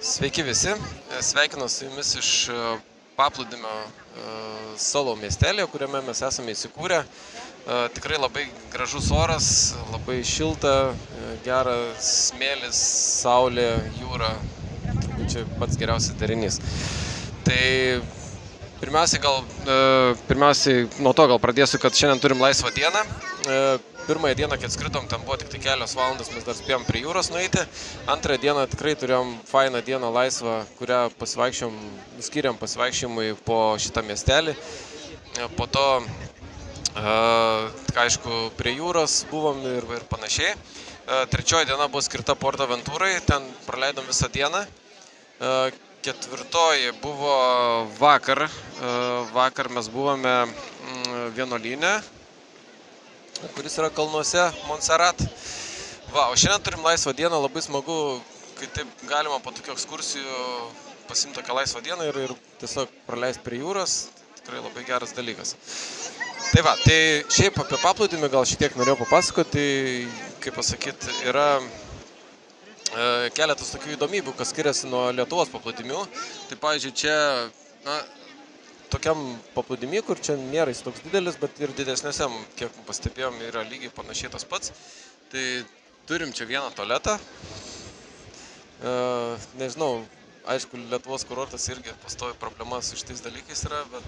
Sveiki visi, sveikinu su jumis iš paplūdimio Salou miestelėje, kuriame mes esame įsikūrę. Tikrai labai gražus oras, labai šilta, geras smėlis, saulė, jūra, turbūt čia pats geriausias derinys. Tai pirmiausiai nuo to gal pradėsiu, kad šiandien turim laisvą dieną. Pirmąją dieną, kai atskridom, ten buvo tik tai kelios valandos, mes dar spėjom prie jūros nueiti. Antrąją dieną tikrai turėjom fainą dieną laisvą, kurią skiriam pasivaikščiojimui po šitą miestelį. Po to, aišku, prie jūros buvom ir panašiai. Trečioji diena buvo skirta PortAventurai, ten praleidom visą dieną. Ketvirtoji buvo vakar. Vakar mes buvome vienuolyne, kuris yra kalnuose, Montserrat. O šiandien turim laisvą dieną, labai smagu, kai taip galima po tokių ekskursijų pasimti tokią laisvą dieną ir tiesiog praleisti prie jūros. Tikrai labai geras dalykas. Tai šiaip apie paplūdimį gal šiek tiek norėjau papasakoti, kaip pasakyti, yra keletas tokių įdomybių, kas skiriasi nuo Lietuvos paplūdimių. Tai, pavyzdžiui, čia, tokiam paplūdimy, kur čia nėra jis toks didelis, bet ir didesnėse, kiek pastebėjom, yra lygiai panašiai tas pats. Tai turim čia vieną tualetą. Nežinau, aišku, Lietuvos kurortas irgi pastovi problema su šitais dalykais yra, bet,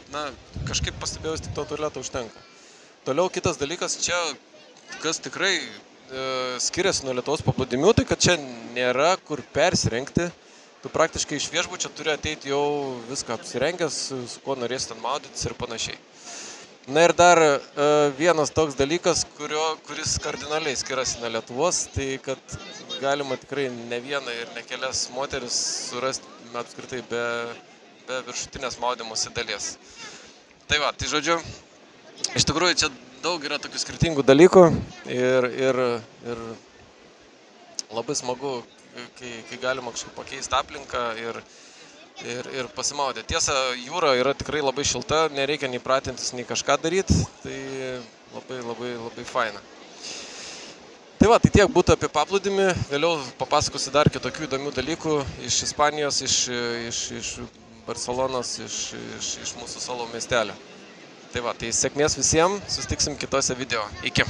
kažkaip pastebėjus tik to tualeto užtenka. Toliau kitas dalykas, čia, kas tikrai skiriasi nuo Lietuvos paplūdimių, tai kad čia nėra kur persirengti. Tu praktiškai iš viešbučio turi ateiti jau viską apsirengęs, su kuo norėsi ten maudytis ir panašiai. Na ir dar vienas toks dalykas, kuris kardinaliai skiriasi nuo Lietuvos, tai kad galima tikrai ne vieną ir ne kelias moteris surasti apskritai be viršutinės maudymosi dalies. Tai žodžiu, iš tikrųjų čia daug yra tokių skirtingų dalykų ir labai smagu, kai galima kažkaip pakeisti aplinką ir pasimaudyti. Tiesa, jūra yra tikrai labai šilta, nereikia nei pratintis, nei kažką daryti, tai labai faina. Tai tiek būtų apie paplūdimį, vėliau papasakosiu dar kitokių įdomių dalykų iš Ispanijos, iš Barcelonos, iš mūsų Salou miestelio. Tai sėkmės visiems, susitiksim kitose video. Iki.